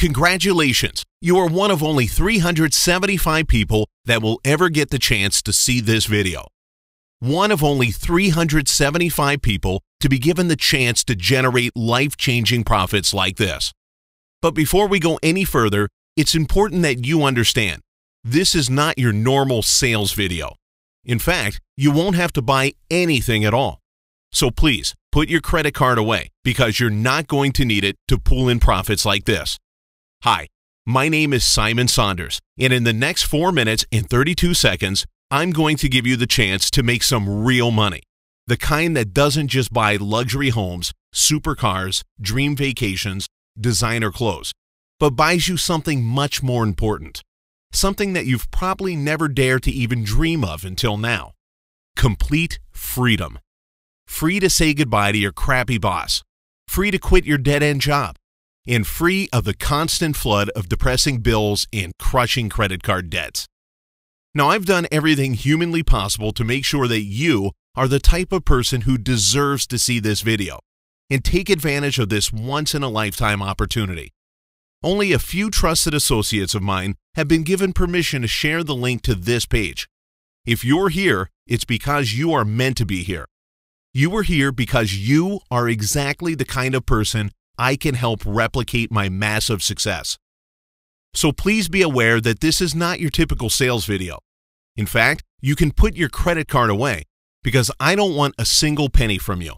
Congratulations! You are one of only 375 people that will ever get the chance to see this video. One of only 375 people to be given the chance to generate life-changing profits like this. But before we go any further, it's important that you understand, this is not your normal sales video. In fact, you won't have to buy anything at all. So please, put your credit card away because you're not going to need it to pull in profits like this. Hi, my name is Simon Saunders, and in the next 4 minutes and 32 seconds, I'm going to give you the chance to make some real money. The kind that doesn't just buy luxury homes, supercars, dream vacations, designer clothes, but buys you something much more important. Something that you've probably never dared to even dream of until now. Complete freedom. Free to say goodbye to your crappy boss. Free to quit your dead-end job. And free of the constant flood of depressing bills and crushing credit card debts. Now, I've done everything humanly possible to make sure that you are the type of person who deserves to see this video and take advantage of this once-in-a-lifetime opportunity. Only a few trusted associates of mine have been given permission to share the link to this page. If you're here, it's because you are meant to be here. You are here because you are exactly the kind of person I can help replicate my massive success. So please be aware that this is not your typical sales video. In fact, you can put your credit card away because I don't want a single penny from you.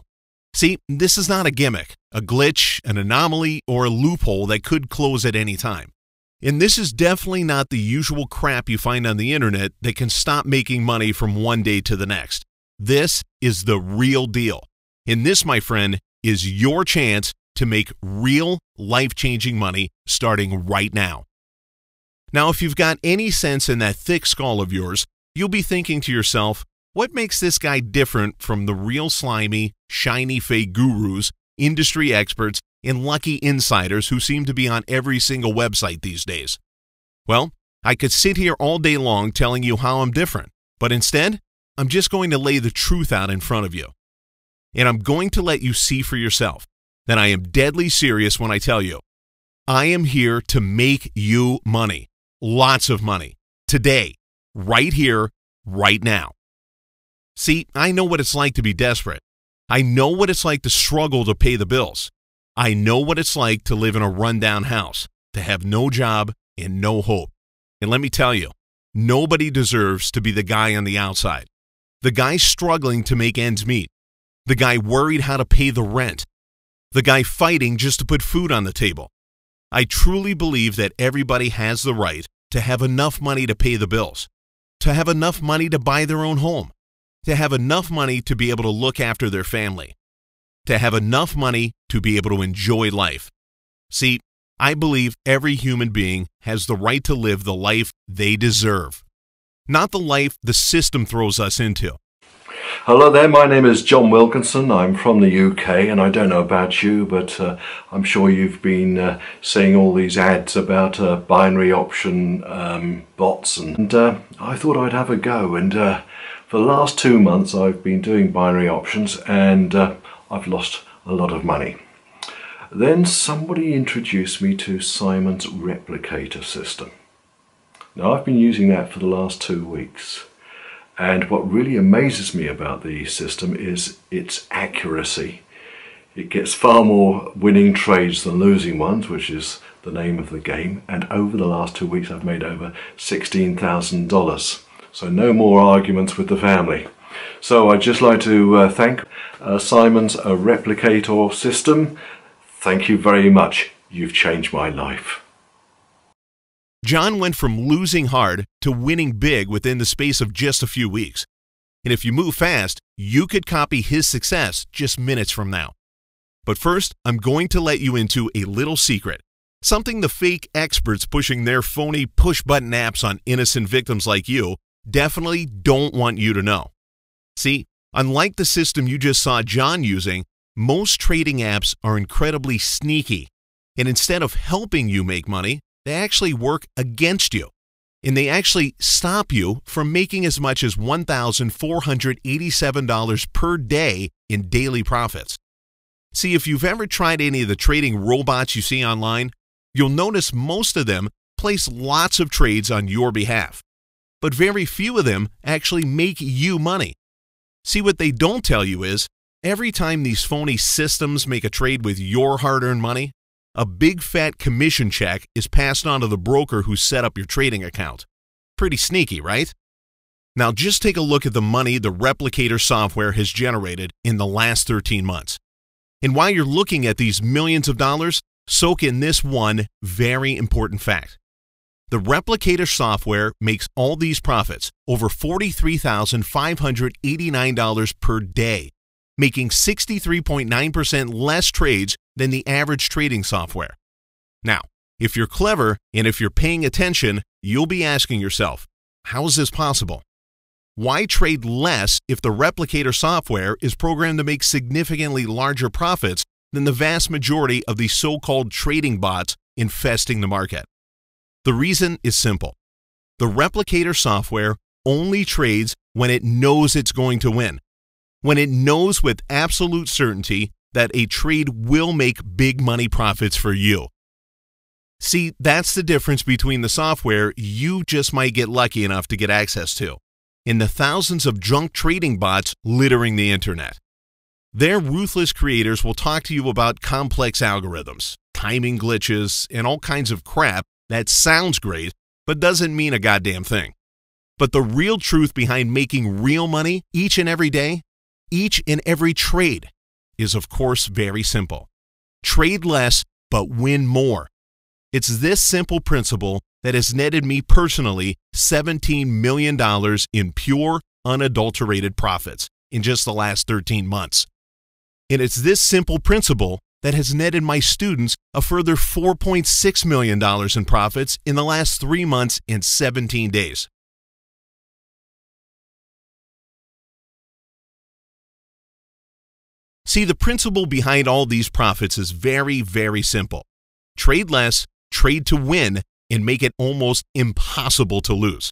See, this is not a gimmick, a glitch, an anomaly, or a loophole that could close at any time. And this is definitely not the usual crap you find on the internet that can stop making money from one day to the next. This is the real deal. And this, my friend, is your chance to make real life-changing money starting right now. Now, if you've got any sense in that thick skull of yours, you'll be thinking to yourself, what makes this guy different from the real slimy, shiny fake gurus, industry experts, and lucky insiders who seem to be on every single website these days? Well, I could sit here all day long telling you how I'm different, but instead, I'm just going to lay the truth out in front of you. And I'm going to let you see for yourself that I am deadly serious when I tell you, I am here to make you money. Lots of money. Today. Right here. Right now. See, I know what it's like to be desperate. I know what it's like to struggle to pay the bills. I know what it's like to live in a rundown house, to have no job and no hope. And let me tell you, nobody deserves to be the guy on the outside. The guy struggling to make ends meet. The guy worried how to pay the rent. The guy fighting just to put food on the table. I truly believe that everybody has the right to have enough money to pay the bills, to have enough money to buy their own home, to have enough money to be able to look after their family, to have enough money to be able to enjoy life. See, I believe every human being has the right to live the life they deserve, not the life the system throws us into. Hello there, my name is John Wilkinson. I'm from the UK, and I don't know about you, but I'm sure you've been seeing all these ads about binary option bots, and I thought I'd have a go. And for the last 2 months I've been doing binary options, and I've lost a lot of money. Then somebody introduced me to Simon's replicator system. Now, I've been using that for the last 2 weeks. And what really amazes me about the system is its accuracy. It gets far more winning trades than losing ones, which is the name of the game. And over the last 2 weeks, I've made over $16,000. So no more arguments with the family. So I'd just like to thank Simon's replicator system. Thank you very much. You've changed my life. John went from losing hard to winning big within the space of just a few weeks. And if you move fast, you could copy his success just minutes from now. But first, I'm going to let you into a little secret, something the fake experts pushing their phony push-button apps on innocent victims like you definitely don't want you to know. See, unlike the system you just saw John using, most trading apps are incredibly sneaky, and instead of helping you make money, they actually work against you, and they actually stop you from making as much as $1,487 per day in daily profits. See, if you've ever tried any of the trading robots you see online, You'll notice most of them place lots of trades on your behalf, but very few of them actually make you money. See, what they don't tell you is, every time these phony systems make a trade with your hard-earned money, a big fat commission check is passed on to the broker who set up your trading account. Pretty sneaky, right? Now just take a look at the money the Replicator software has generated in the last 13 months. And while you're looking at these millions of dollars, soak in this one very important fact. The Replicator software makes all these profits over $43,589 per day, making 63.9% less trades than the average trading software. Now, if you're clever and if you're paying attention, you'll be asking yourself, how is this possible? Why trade less if the Replicator software is programmed to make significantly larger profits than the vast majority of the so-called trading bots infesting the market? The reason is simple. The Replicator software only trades when it knows it's going to win, when it knows with absolute certainty that a trade will make big money profits for you. See, that's the difference between the software you just might get lucky enough to get access to and the thousands of junk trading bots littering the internet. Their ruthless creators will talk to you about complex algorithms, timing glitches, and all kinds of crap that sounds great but doesn't mean a goddamn thing. But the real truth behind making real money each and every day, each and every trade, is of course very simple. Trade less but win more. It's this simple principle that has netted me personally $17 million in pure, unadulterated profits in just the last 13 months. And it's this simple principle that has netted my students a further $4.6 million in profits in the last 3 months and 17 days. See, the principle behind all these profits is very, very simple. Trade less, trade to win, and make it almost impossible to lose.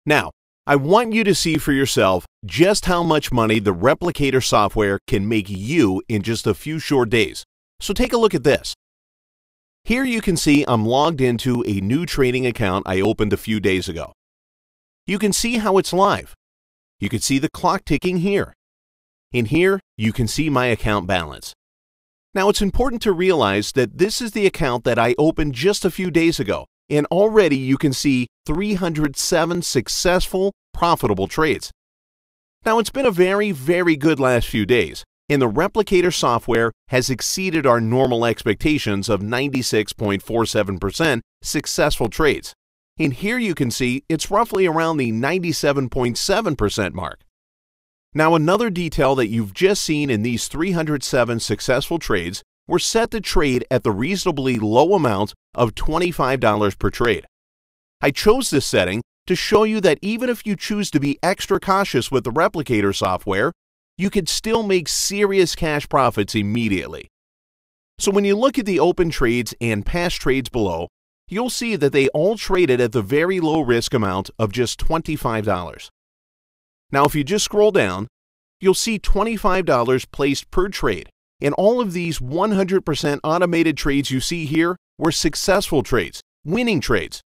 Now, I want you to see for yourself just how much money the Replicator software can make you in just a few short days. So take a look at this. Here you can see I'm logged into a new trading account I opened a few days ago. You can see how it's live. You can see the clock ticking here. In here, you can see my account balance. Now, it's important to realize that this is the account that I opened just a few days ago, and already you can see 307 successful, profitable trades. Now, it's been a very, very good last few days, and the Replicator software has exceeded our normal expectations of 96.47% successful trades. And here you can see it's roughly around the 97.7% mark. Now, another detail that you've just seen in these 307 successful trades were set to trade at the reasonably low amount of $25 per trade. I chose this setting to show you that even if you choose to be extra cautious with the Replicator software, you could still make serious cash profits immediately. So when you look at the open trades and past trades below, you'll see that they all traded at the very low risk amount of just $25. Now, if you just scroll down, you'll see $25 placed per trade, and all of these 100% automated trades you see here were successful trades, winning trades.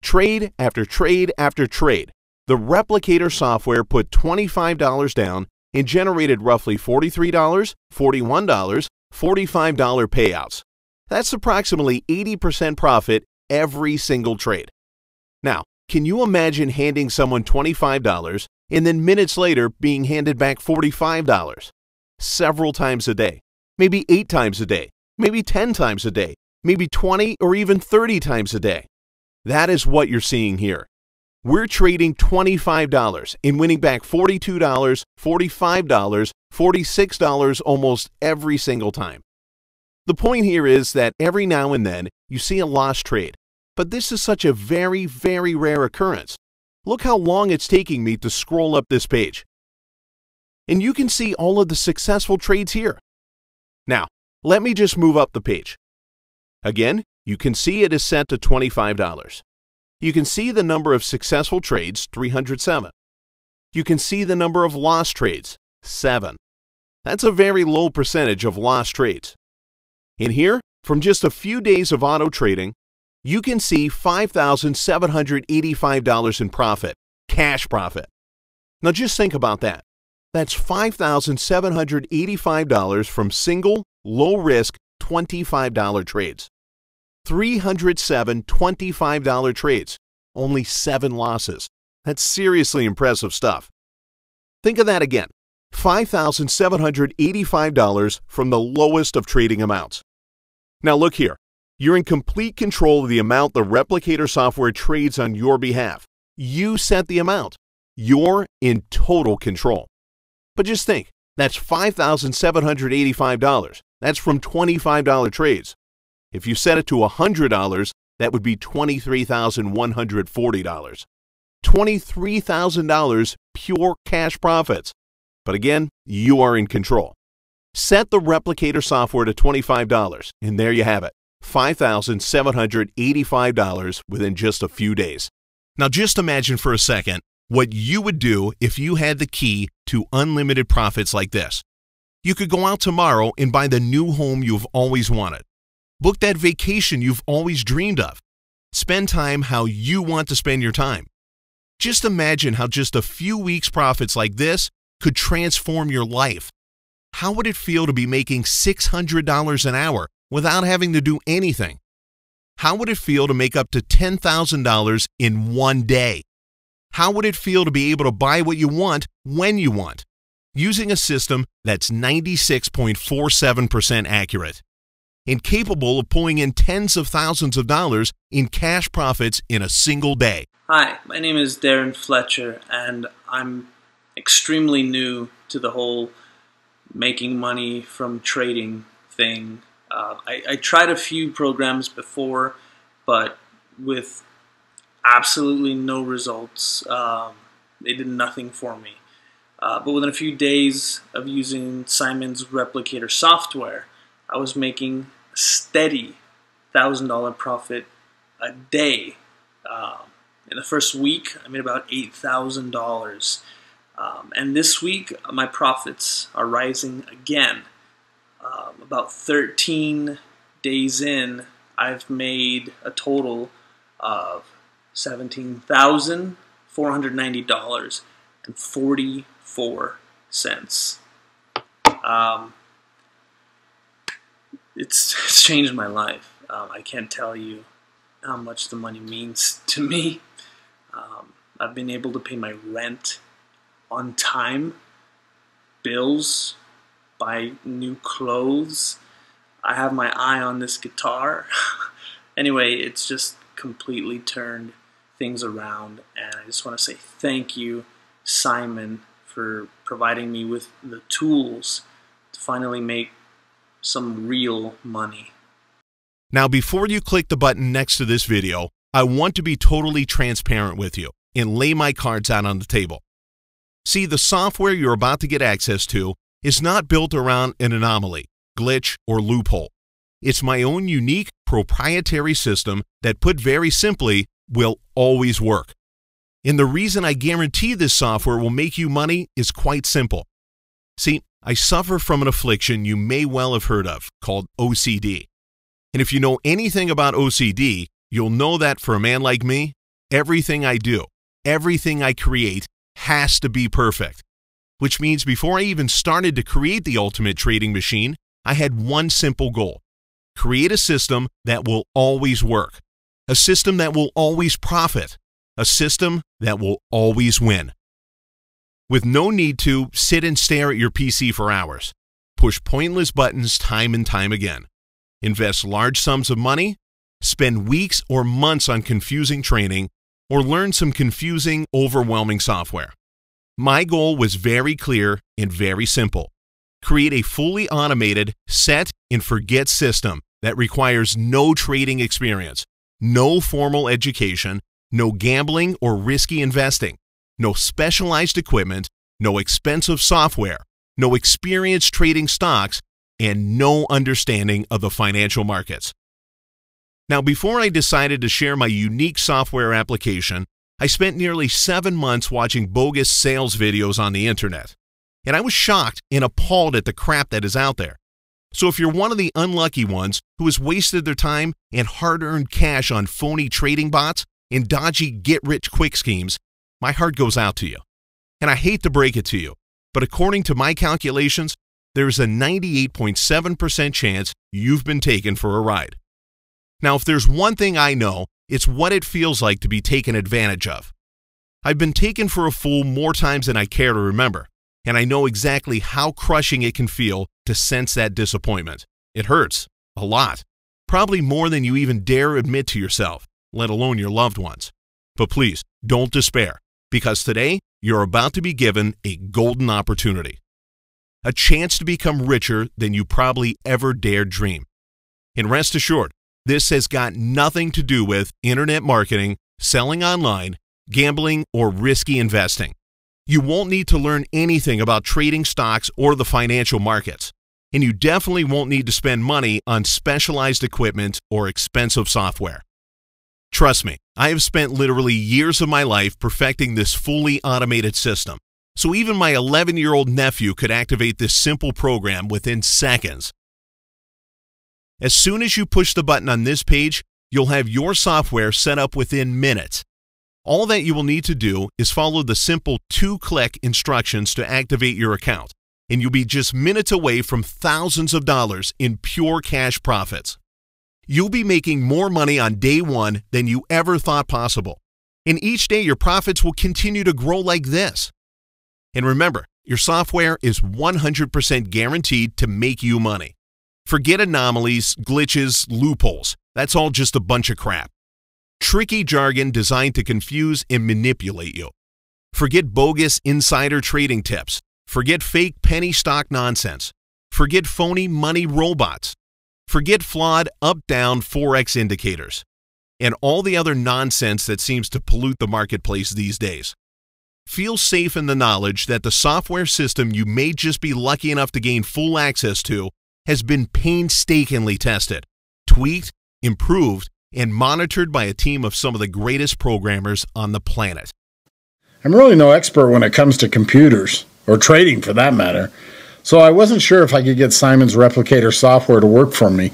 Trade after trade after trade, the Replicator software put $25 down and generated roughly $43, $41, $45 payouts. That's approximately 80% profit every single trade. Now, can you imagine handing someone $25 and then minutes later being handed back $45? Several times a day, maybe 8 times a day, maybe 10 times a day, maybe 20 or even 30 times a day. That is what you're seeing here. We're trading $25 and winning back $42, $45, $46 almost every single time. The point here is that every now and then you see a lost trade, but this is such a very, very rare occurrence. Look how long it's taking me to scroll up this page. And you can see all of the successful trades here. Now, let me just move up the page. Again, you can see it is set to $25. You can see the number of successful trades, 307. You can see the number of lost trades, 7. That's a very low percentage of lost trades. In here, From just a few days of auto trading, you can see $5,785 in profit, cash profit. Now just think about that. That's $5,785 from single, low-risk $25 trades. 307 $25 trades, only 7 losses. That's seriously impressive stuff. Think of that again. $5,785 from the lowest of trading amounts. Now look here. You're in complete control of the amount the replicator software trades on your behalf. You set the amount. You're in total control. But just think, that's $5,785. That's from $25 trades. If you set it to $100, that would be $23,140. $23,000 pure cash profits. But again, you are in control. Set the replicator software to $25, and there you have it, $5,785 within just a few days. Now just imagine for a second what you would do if you had the key to unlimited profits like this. You could go out tomorrow and buy the new home you've always wanted. Book that vacation you've always dreamed of. Spend time how you want to spend your time. Just imagine how just a few weeks' profits like this could transform your life. How would it feel to be making $600 an hour without having to do anything? How would it feel to make up to $10,000 in one day? How would it feel to be able to buy what you want when you want, using a system that's 96.47% accurate and capable of pulling in tens of thousands of dollars in cash profits in a single day? Hi, my name is Darren Fletcher, and I'm extremely new to the whole making money from trading thing. I tried a few programs before, but with absolutely no results. They did nothing for me. But within a few days of using Simon's replicator software, I was making a steady $1,000 profit a day. In the first week, I made about $8,000. And this week, my profits are rising again. About 13 days in, I've made a total of $17,490.44. It's changed my life. I can't tell you how much the money means to me. I've been able to pay my rent on time, bills, buy new clothes. I have my eye on this guitar. Anyway, it's just completely turned things around, and I just want to say thank you, Simon, for providing me with the tools to finally make some real money. Now, before you click the button next to this video, I want to be totally transparent with you and lay my cards out on the table. See, the software you're about to get access to is not built around an anomaly, glitch, or loophole. It's my own unique proprietary system that, put very simply, will always work. And the reason I guarantee this software will make you money is quite simple. See, I suffer from an affliction you may well have heard of called OCD. And if you know anything about OCD, you'll know that for a man like me, everything I do, everything I create has to be perfect. Which means before I even started to create the ultimate trading machine, I had one simple goal: create a system that will always work, a system that will always profit, a system that will always win. With no need to sit and stare at your PC for hours, push pointless buttons time and time again, invest large sums of money, spend weeks or months on confusing training, or learn some confusing, overwhelming software. My goal was very clear and very simple: create a fully automated, set and forget system that requires no trading experience, no formal education, no gambling or risky investing, no specialized equipment, no expensive software, no experience trading stocks, and no understanding of the financial markets. Now, before I decided to share my unique software application, I spent nearly 7 months watching bogus sales videos on the internet. And I was shocked and appalled at the crap that is out there. So if you're one of the unlucky ones who has wasted their time and hard-earned cash on phony trading bots and dodgy get-rich-quick schemes, my heart goes out to you. And I hate to break it to you, but according to my calculations, there's a 98.7% chance you've been taken for a ride. Now, if there's one thing I know, it's what it feels like to be taken advantage of. I've been taken for a fool more times than I care to remember, and I know exactly how crushing it can feel to sense that disappointment. It hurts, a lot, probably more than you even dare admit to yourself, let alone your loved ones. But please, don't despair, because today you're about to be given a golden opportunity. A chance to become richer than you probably ever dared dream. And rest assured, this has got nothing to do with internet marketing, selling online, gambling, or risky investing. You won't need to learn anything about trading stocks or the financial markets. And you definitely won't need to spend money on specialized equipment or expensive software. Trust me, I have spent literally years of my life perfecting this fully automated system. So even my 11-year-old nephew could activate this simple program within seconds. As soon as you push the button on this page, you'll have your software set up within minutes. All that you will need to do is follow the simple 2-click instructions to activate your account, and you'll be just minutes away from thousands of dollars in pure cash profits. You'll be making more money on day one than you ever thought possible, and each day your profits will continue to grow like this. And remember, your software is 100% guaranteed to make you money. Forget anomalies, glitches, loopholes. That's all just a bunch of crap. Tricky jargon designed to confuse and manipulate you. Forget bogus insider trading tips. Forget fake penny stock nonsense. Forget phony money robots. Forget flawed up-down Forex indicators. And all the other nonsense that seems to pollute the marketplace these days. Feel safe in the knowledge that the software system you may just be lucky enough to gain full access to has been painstakingly tested, tweaked, improved, and monitored by a team of some of the greatest programmers on the planet. I'm really no expert when it comes to computers, or trading for that matter, so I wasn't sure if I could get Simon's replicator software to work for me,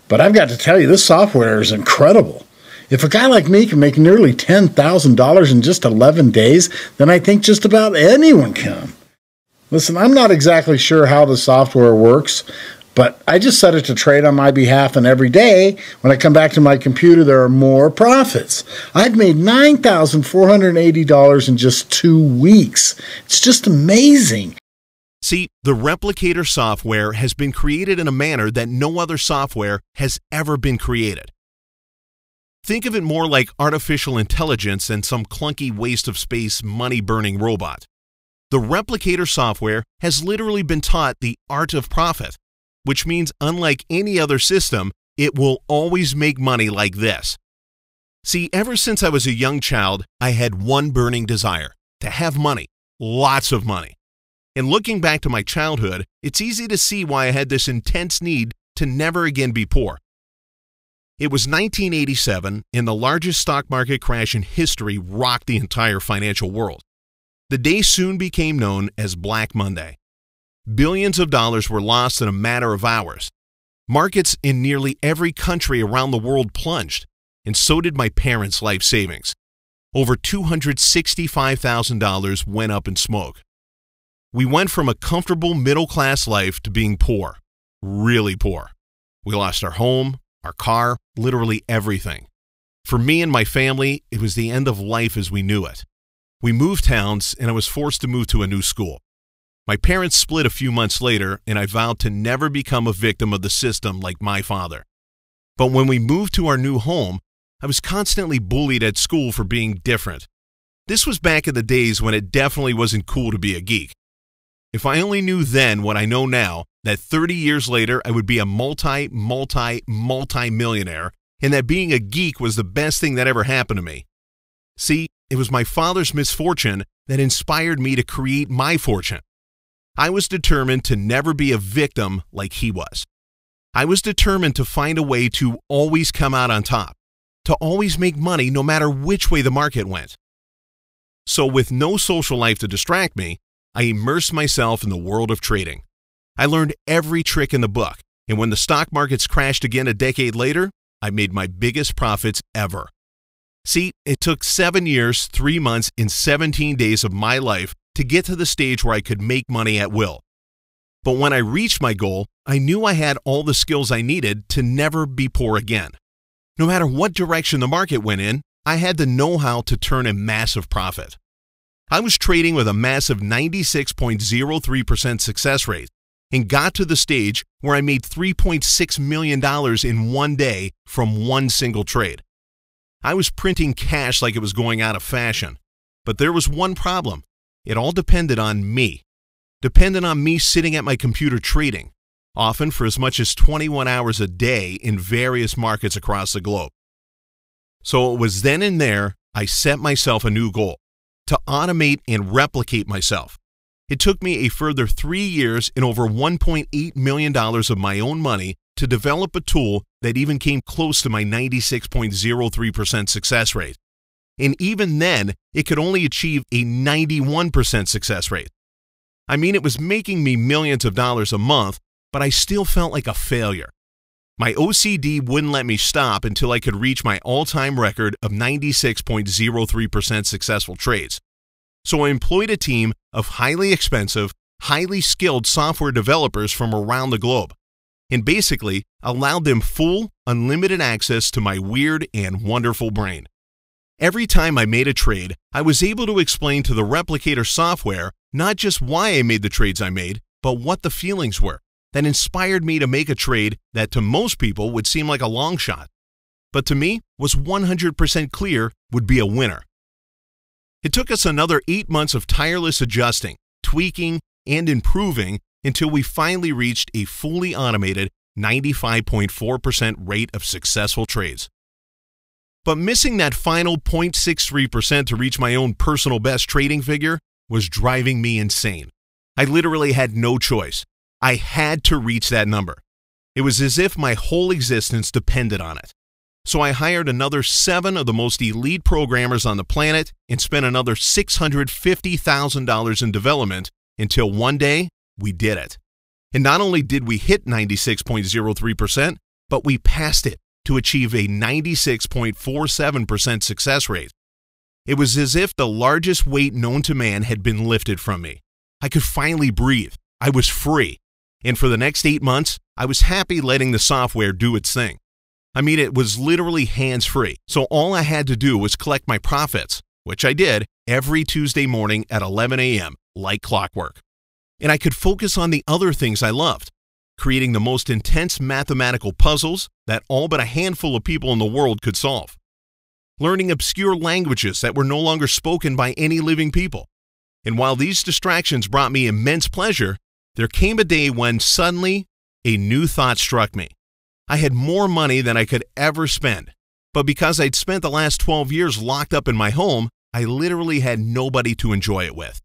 but I've got to tell you, this software is incredible. If a guy like me can make nearly $10,000 in just 11 days, then I think just about anyone can. Listen, I'm not exactly sure how the software works, but I just set it to trade on my behalf, and every day, when I come back to my computer, there are more profits. I've made $9,480 in just 2 weeks. It's just amazing. See, the replicator software has been created in a manner that no other software has ever been created. Think of it more like artificial intelligence than some clunky waste of space money-burning robot. The replicator software has literally been taught the art of profit, which means unlike any other system, it will always make money like this. See, ever since I was a young child, I had one burning desire: to have money, lots of money. And looking back to my childhood, it's easy to see why I had this intense need to never again be poor. It was 1987, and the largest stock market crash in history rocked the entire financial world. The day soon became known as Black Monday. Billions of dollars were lost in a matter of hours. Markets in nearly every country around the world plunged, and so did my parents' life savings. Over $265,000 went up in smoke. We went from a comfortable middle-class life to being poor, really poor. We lost our home, our car, literally everything. For me and my family, it was the end of life as we knew it. We moved towns, and I was forced to move to a new school. My parents split a few months later, and I vowed to never become a victim of the system like my father. But when we moved to our new home, I was constantly bullied at school for being different. This was back in the days when it definitely wasn't cool to be a geek. If I only knew then what I know now, that 30 years later I would be a multi-millionaire, and that being a geek was the best thing that ever happened to me. See, it was my father's misfortune that inspired me to create my fortune. I was determined to never be a victim like he was. I was determined to find a way to always come out on top, to always make money no matter which way the market went. So with no social life to distract me, I immersed myself in the world of trading. I learned every trick in the book, And when the stock markets crashed again a decade later, I made my biggest profits ever. See, it took 7 years, 3 months, and 17 days of my life to get to the stage where I could make money at will. But when I reached my goal, I knew I had all the skills I needed to never be poor again. No matter what direction the market went in, I had the know-how to turn a massive profit. I was trading with a massive 96.03% success rate and got to the stage where I made $3.6 million in one day from one single trade. I was printing cash like it was going out of fashion. But there was one problem. It all depended on me. Depended on me sitting at my computer trading, often for as much as 21 hours a day in various markets across the globe. So it was then and there I set myself a new goal, to automate and replicate myself. It took me a further 3 years and over $1.8 million of my own money to develop a tool that even came close to my 96.03% success rate. And even then, it could only achieve a 91% success rate. I mean, it was making me millions of dollars a month, but I still felt like a failure. My OCD wouldn't let me stop until I could reach my all-time record of 96.03% successful trades. So I employed a team of highly expensive, highly skilled software developers from around the globe, and basically allowed them full, unlimited access to my weird and wonderful brain. Every time I made a trade, I was able to explain to the replicator software not just why I made the trades I made, but what the feelings were that inspired me to make a trade that to most people would seem like a long shot, but to me was 100% clear would be a winner. It took us another 8 months of tireless adjusting, tweaking, and improving until we finally reached a fully automated 95.4% rate of successful trades. But missing that final 0.63% to reach my own personal best trading figure was driving me insane. I literally had no choice. I had to reach that number. It was as if my whole existence depended on it. So I hired another 7 of the most elite programmers on the planet and spent another $650,000 in development until one day we did it. And not only did we hit 96.03%, but we passed it to achieve a 96.47% success rate. It was as if the largest weight known to man had been lifted from me. I could finally breathe. I was free. And for the next 8 months, I was happy letting the software do its thing. I mean, it was literally hands-free, so all I had to do was collect my profits, which I did every Tuesday morning at 11 a.m., like clockwork. And I could focus on the other things I loved, creating the most intense mathematical puzzles that all but a handful of people in the world could solve, learning obscure languages that were no longer spoken by any living people. And while these distractions brought me immense pleasure, there came a day when suddenly a new thought struck me. I had more money than I could ever spend, but because I'd spent the last 12 years locked up in my home, I literally had nobody to enjoy it with.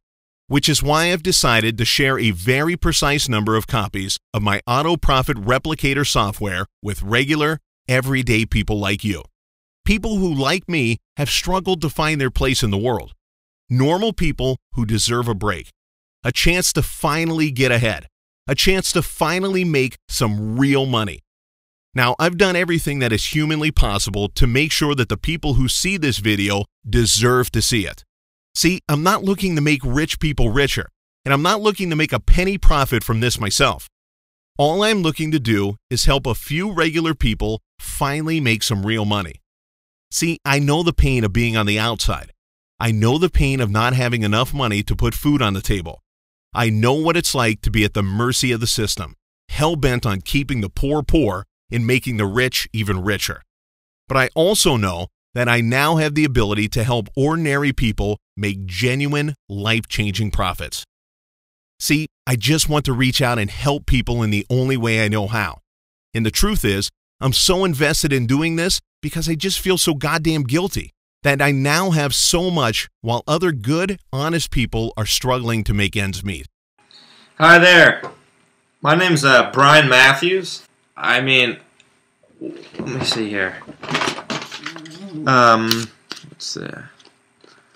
Which is why I've decided to share a very precise number of copies of my auto profit replicator software with regular, everyday people like you. People who, like me, have struggled to find their place in the world. Normal people who deserve a break. A chance to finally get ahead. A chance to finally make some real money. Now, I've done everything that is humanly possible to make sure that the people who see this video deserve to see it. See, I'm not looking to make rich people richer, and I'm not looking to make a penny profit from this myself. All I'm looking to do is help a few regular people finally make some real money. See, I know the pain of being on the outside. I know the pain of not having enough money to put food on the table. I know what it's like to be at the mercy of the system, hell-bent on keeping the poor poor and making the rich even richer. But I also know that I now have the ability to help ordinary people make genuine, life-changing profits. See, I just want to reach out and help people in the only way I know how. And the truth is, I'm so invested in doing this because I just feel so goddamn guilty that I now have so much while other good, honest people are struggling to make ends meet. Hi there. My name's Brian Matthews. I mean, let me see here. Let's see.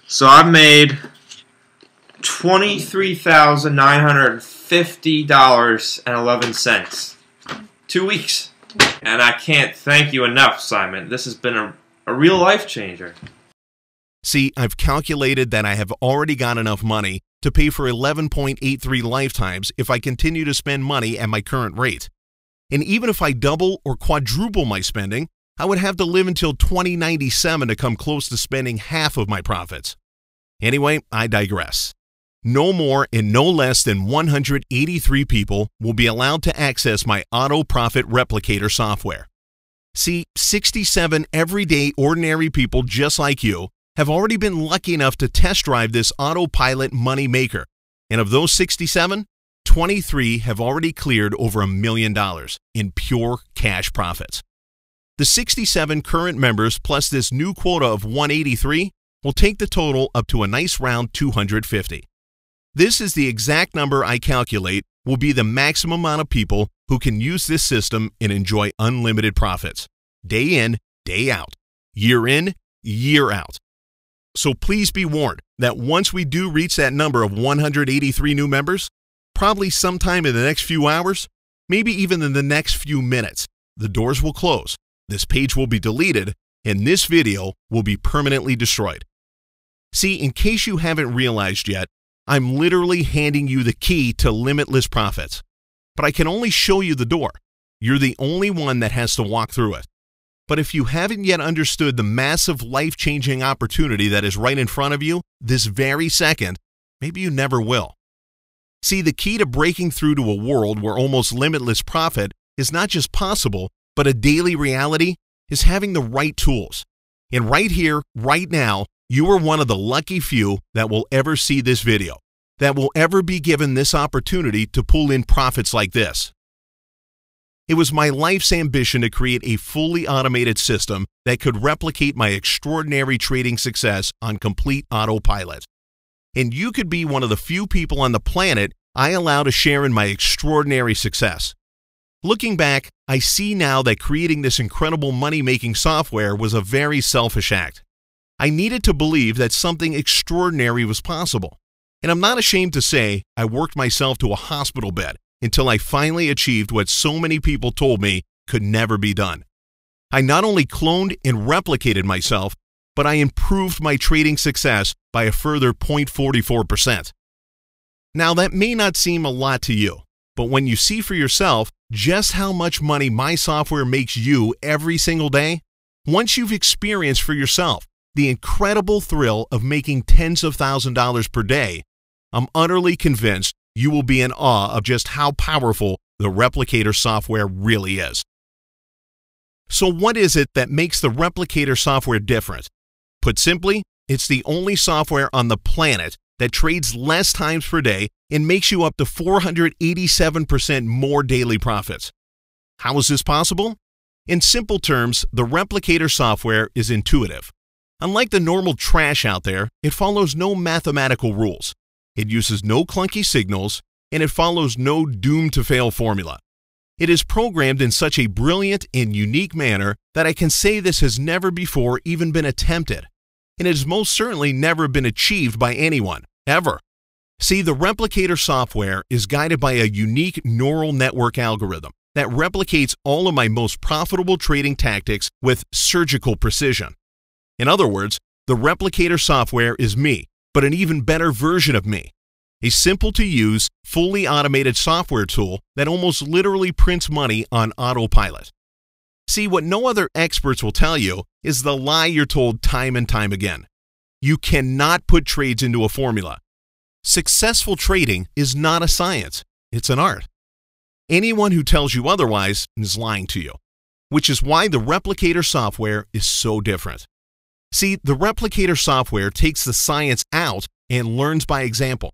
So I've made $23,950.11. 2 weeks. And I can't thank you enough, Simon. This has been a real life changer. See, I've calculated that I have already got enough money to pay for 11.83 lifetimes if I continue to spend money at my current rate. And even if I double or quadruple my spending, I would have to live until 2097 to come close to spending half of my profits. Anyway, I digress. No more and no less than 183 people will be allowed to access my Auto Profit Replicator software. See, 67 everyday ordinary people just like you have already been lucky enough to test drive this autopilot money maker. And of those 67, 23 have already cleared over $1 million in pure cash profits. The 67 current members plus this new quota of 183 will take the total up to a nice round 250. This is the exact number I calculate will be the maximum amount of people who can use this system and enjoy unlimited profits, day in, day out, year in, year out. So please be warned that once we do reach that number of 183 new members, probably sometime in the next few hours, maybe even in the next few minutes, the doors will close, this page will be deleted, and this video will be permanently destroyed. See, in case you haven't realized yet, I'm literally handing you the key to limitless profits. But I can only show you the door. You're the only one that has to walk through it. But if you haven't yet understood the massive life-changing opportunity that is right in front of you this very second, maybe you never will. See, the key to breaking through to a world where almost limitless profit is not just possible, but a daily reality is having the right tools. And right here, right now, you are one of the lucky few that will ever see this video, that will ever be given this opportunity to pull in profits like this. It was my life's ambition to create a fully automated system that could replicate my extraordinary trading success on complete autopilot. And you could be one of the few people on the planet I allow to share in my extraordinary success. Looking back, I see now that creating this incredible money-making software was a very selfish act. I needed to believe that something extraordinary was possible. And I'm not ashamed to say I worked myself to a hospital bed until I finally achieved what so many people told me could never be done. I not only cloned and replicated myself, but I improved my trading success by a further 0.44%. Now, that may not seem a lot to you, but when you see for yourself just how much money my software makes you every single day, once you've experienced for yourself the incredible thrill of making tens of thousands of dollars per day, I'm utterly convinced you will be in awe of just how powerful the Replicator software really is. So what is it that makes the Replicator software different? Put simply, it's the only software on the planet that trades less times per day and makes you up to 487% more daily profits. How is this possible? In simple terms, the Replicator software is intuitive. Unlike the normal trash out there, it follows no mathematical rules. It uses no clunky signals, and it follows no doomed-to-fail formula. It is programmed in such a brilliant and unique manner that I can say this has never before even been attempted, and it has most certainly never been achieved by anyone, ever. See, the Replicator software is guided by a unique neural network algorithm that replicates all of my most profitable trading tactics with surgical precision. In other words, the Replicator software is me, but an even better version of me. A simple-to-use, fully automated software tool that almost literally prints money on autopilot. See, what no other experts will tell you is the lie you're told time and time again. You cannot put trades into a formula. Successful trading is not a science, it's an art. Anyone who tells you otherwise is lying to you, which is why the Replicator software is so different. See, the Replicator software takes the science out and learns by example.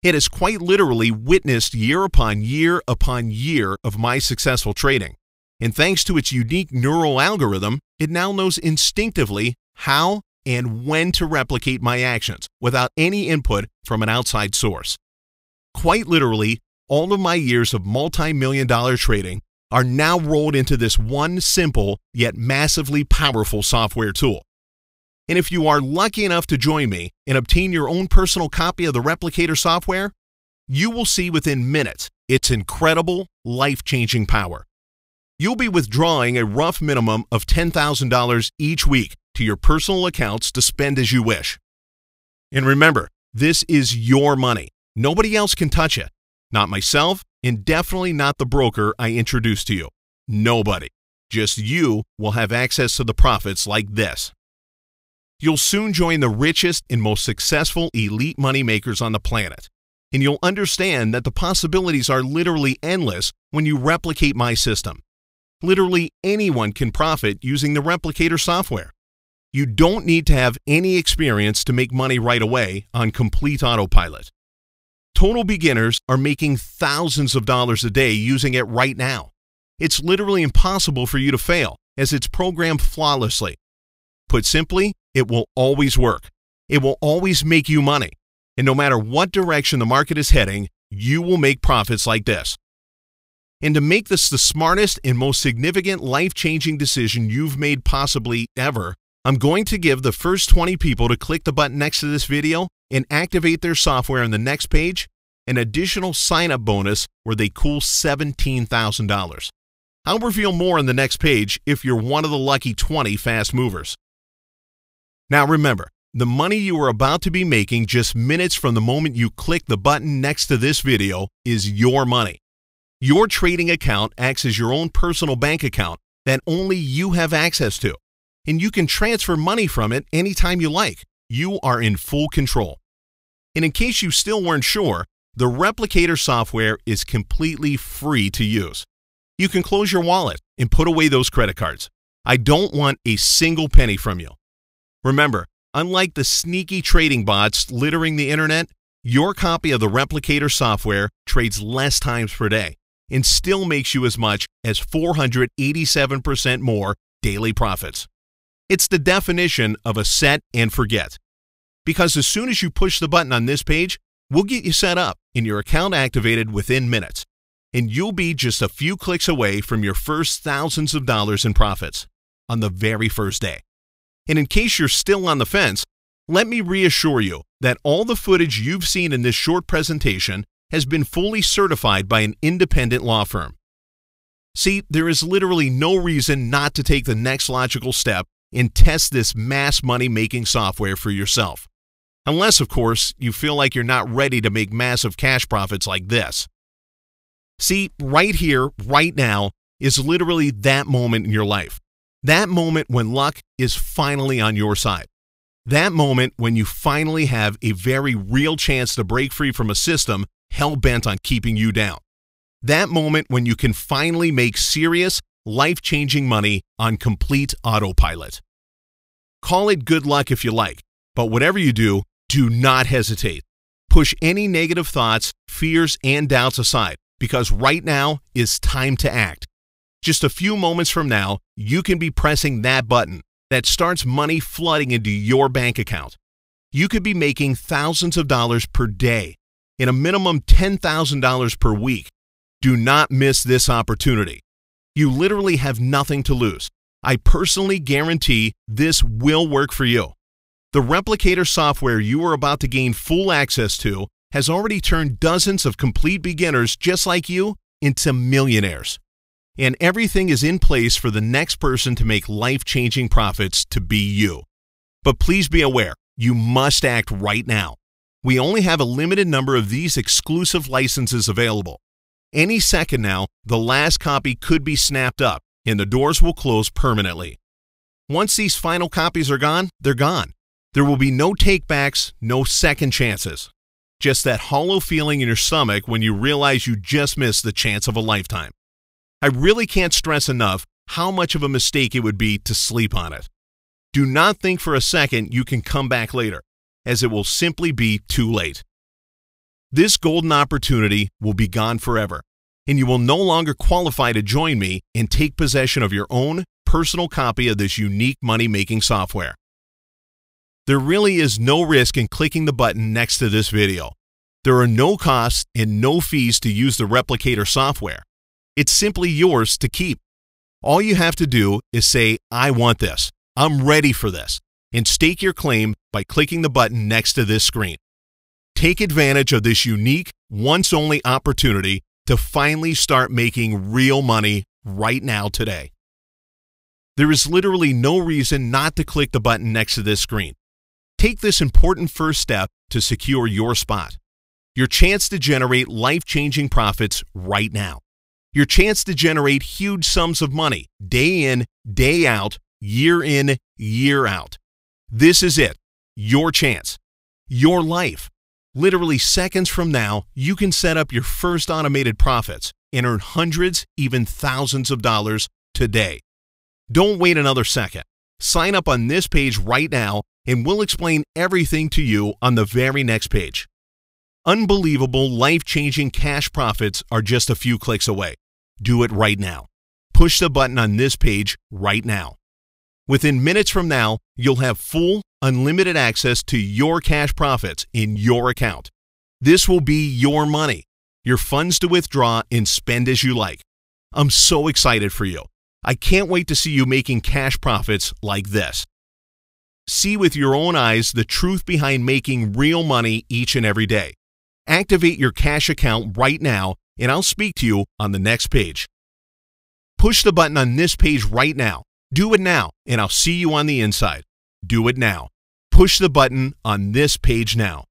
It has quite literally witnessed year upon year upon year of my successful trading. And thanks to its unique neural algorithm, it now knows instinctively how and when to replicate my actions without any input from an outside source. Quite literally, all of my years of multi-million-dollar trading are now rolled into this one simple yet massively powerful software tool. And if you are lucky enough to join me and obtain your own personal copy of the Replicator software, you will see within minutes its incredible, life-changing power. You'll be withdrawing a rough minimum of $10,000 each week to your personal accounts to spend as you wish. And remember, this is your money. Nobody else can touch it. Not myself, and definitely not the broker I introduced to you. Nobody. Just you will have access to the profits like this. You'll soon join the richest and most successful elite money makers on the planet. And you'll understand that the possibilities are literally endless when you replicate my system. Literally anyone can profit using the replicator software. You don't need to have any experience to make money right away on complete autopilot. Total beginners are making thousands of dollars a day using it right now. It's literally impossible for you to fail, as it's programmed flawlessly. Put simply, it will always work. It will always make you money. And no matter what direction the market is heading, you will make profits like this. And to make this the smartest and most significant life-changing decision you've made possibly ever, I'm going to give the first 20 people to click the button next to this video and activate their software on the next page an additional sign-up bonus where they cool $17,000. I'll reveal more on the next page if you're one of the lucky 20 fast movers. Now remember, the money you are about to be making just minutes from the moment you click the button next to this video is your money. Your trading account acts as your own personal bank account that only you have access to, and you can transfer money from it anytime you like. You are in full control. And in case you still weren't sure, the replicator software is completely free to use. You can close your wallet and put away those credit cards. I don't want a single penny from you. Remember, unlike the sneaky trading bots littering the internet, your copy of the replicator software trades less times per day and still makes you as much as 487% more daily profits. It's the definition of a set and forget. Because as soon as you push the button on this page, we'll get you set up and your account activated within minutes. And you'll be just a few clicks away from your first thousands of dollars in profits on the very first day. And in case you're still on the fence, let me reassure you that all the footage you've seen in this short presentation has been fully certified by an independent law firm. See, there is literally no reason not to take the next logical step and test this mass money-making software for yourself. Unless, of course, you feel like you're not ready to make massive cash profits like this. See, right here, right now, is literally that moment in your life. That moment when luck is finally on your side. That moment when you finally have a very real chance to break free from a system hell-bent on keeping you down. That moment when you can finally make serious, life-changing money on complete autopilot. Call it good luck if you like, but whatever you do, do not hesitate. Push any negative thoughts, fears, and doubts aside, because right now is time to act. Just a few moments from now, you can be pressing that button that starts money flooding into your bank account. You could be making thousands of dollars per day and a minimum $10,000 per week. Do not miss this opportunity. You literally have nothing to lose. I personally guarantee this will work for you. The replicator software you are about to gain full access to has already turned dozens of complete beginners just like you into millionaires. And everything is in place for the next person to make life-changing profits to be you. But please be aware, you must act right now. We only have a limited number of these exclusive licenses available. Any second now, the last copy could be snapped up and the doors will close permanently. Once these final copies are gone, they're gone. There will be no takebacks, no second chances. Just that hollow feeling in your stomach when you realize you just missed the chance of a lifetime. I really can't stress enough how much of a mistake it would be to sleep on it. Do not think for a second you can come back later, as it will simply be too late. This golden opportunity will be gone forever, and you will no longer qualify to join me and take possession of your own personal copy of this unique money-making software. There really is no risk in clicking the button next to this video. There are no costs and no fees to use the replicator software. It's simply yours to keep. All you have to do is say, I want this, I'm ready for this, and stake your claim by clicking the button next to this screen. Take advantage of this unique, once-only opportunity to finally start making real money right now today. There is literally no reason not to click the button next to this screen. Take this important first step to secure your spot. Your chance to generate life-changing profits right now. Your chance to generate huge sums of money day in, day out, year in, year out. This is it. Your chance. Your life. Literally seconds from now, you can set up your first automated profits and earn hundreds, even thousands of dollars today. Don't wait another second. Sign up on this page right now and we'll explain everything to you on the very next page. Unbelievable, life-changing cash profits are just a few clicks away. Do it right now. Push the button on this page right now. Within minutes from now, you'll have full, unlimited access to your cash profits in your account. This will be your money, your funds to withdraw and spend as you like. I'm so excited for you. I can't wait to see you making cash profits like this. See with your own eyes the truth behind making real money each and every day. Activate your cash account right now, and I'll speak to you on the next page. Push the button on this page right now. Do it now, and I'll see you on the inside. Do it now. Push the button on this page now.